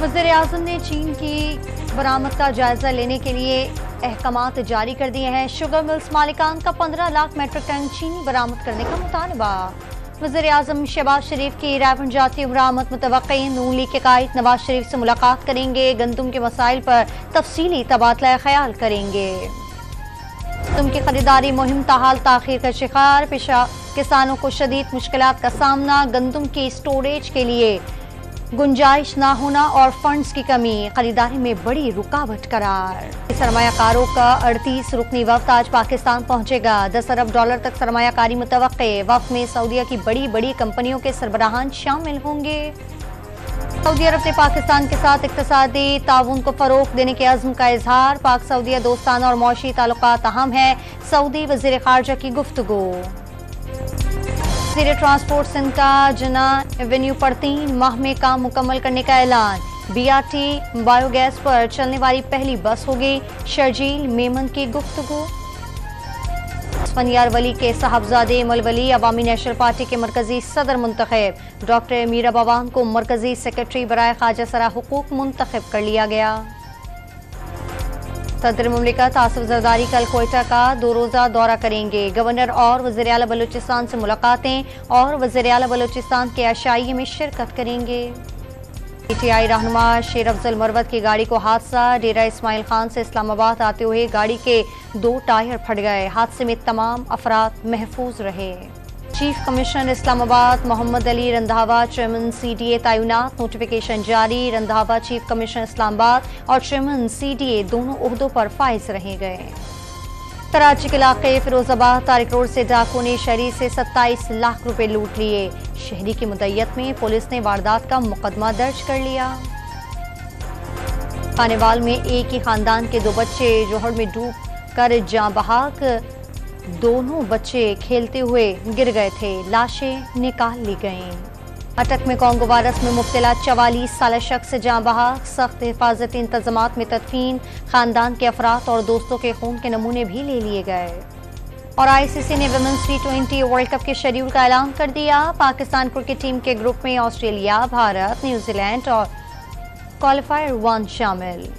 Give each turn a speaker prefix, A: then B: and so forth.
A: वज़ीर-ए-आज़म ने चीन की बरामद का जायजा लेने के लिए अहकामात जारी कर दिए हैं। शुगर मिल्स मालिकान का 15 लाख मेट्रिक टन चीनी बरामद करने का मुतालबा। वज़ीर-ए-आज़म शहबाज शरीफ की रायपुर बरामद मुतवक्किन नून लीग के कायद नवाज शरीफ से मुलाकात करेंगे। गंदम के मसाइल पर तफसीली तबादला ख्याल करेंगे। गंदम की खरीदारी मुहिम ताहाल ताखीर का शिकार, किसानों को शदीद मुश्किलात का सामना। गंदम की स्टोरेज के लिए गुंजाइश ना होना और फंड्स की कमी खरीदारी में बड़ी रुकावट करार। सरमायाकारों का 38 रुकनी वफ्द आज पाकिस्तान पहुंचेगा। 10 अरब डॉलर तक सरमायाकारी मुतवक्के। वफ्द में सऊदीया की बड़ी बड़ी कंपनियों के सरबराहान शामिल होंगे। सऊदी अरब ने पाकिस्तान के साथ इक्तिसादी ताउन को फरोग देने के अज़्म का इजहार। पाक सऊदीया दोस्ताना और मौशी ताल्लुकात अहम है। सऊदी वज़ीर खारजा की गुफ्तगू। वज़ीर ट्रांसपोर्ट सिंध का जना एवेन्यू पर 3 माह में काम मुकम्मल करने का ऐलान। BRT बायोगैस पर चलने वाली पहली बस होगी। शर्जील मेमन की गुफ्तगू। फनियार वली के साहबजादे मलवली अवामी नेशनल पार्टी के मरकजी सदर मुंतखब। डॉक्टर मीरा बवान को मरकजी सेक्रेटरी बराए ख्वाजा सरा हुकूक मुंतखब कर लिया गया। सदर मुमलिकत आसिफ जरदारी कल कोयटा का 2 रोज़ा दौरा करेंगे। गवर्नर और वज़ीर आला बलूचिस्तान से मुलाकातें और वज़ीर आला बलूचिस्तान के अशाइये में शिरकत करेंगे। PTI रहनुमा शेर अफजल मरवत की गाड़ी को हादसा। डेरा इस्माइल खान से इस्लामाबाद आते हुए गाड़ी के 2 टायर फट गए। हादसे में तमाम अफराद महफूज रहे। Chief commissioner Islamabad Mohammad Ali Randhawa chairman CDA तैनात। नोटिफिकेशन जारी। रंधावा चीफ कमिश्नर इस्लामाबाद और चेयरमैन CDA दोनों ओहदों पर फाइज रहे गए। कराची के इलाके फिरोजाबाद तारिक रोड से डाकुओं ने शहरी से 27 लाख रुपए लूट लिए। शहरी की मुद्दत में पुलिस ने वारदात का मुकदमा दर्ज कर लिया। खानेवाल में एक ही खानदान के 2 बच्चे जोहर में डूब कर जाँ बहाक। दोनों बच्चे खेलते हुए गिर गए थे। लाशें निकाल ली गईं। अटक में कोंगो वायरस में मुब्तला 44 साल शख्स जाँ बहाक। सख्त हिफाजती इंतजामात में तदफीन। खानदान के अफराद और दोस्तों के खून के नमूने भी ले लिए गए। और ICC ने वुमेन्स T20 वर्ल्ड कप के शेड्यूल का ऐलान कर दिया। पाकिस्तान क्रिकेट टीम के ग्रुप में ऑस्ट्रेलिया, भारत, न्यूजीलैंड और क्वालिफायर 1 शामिल।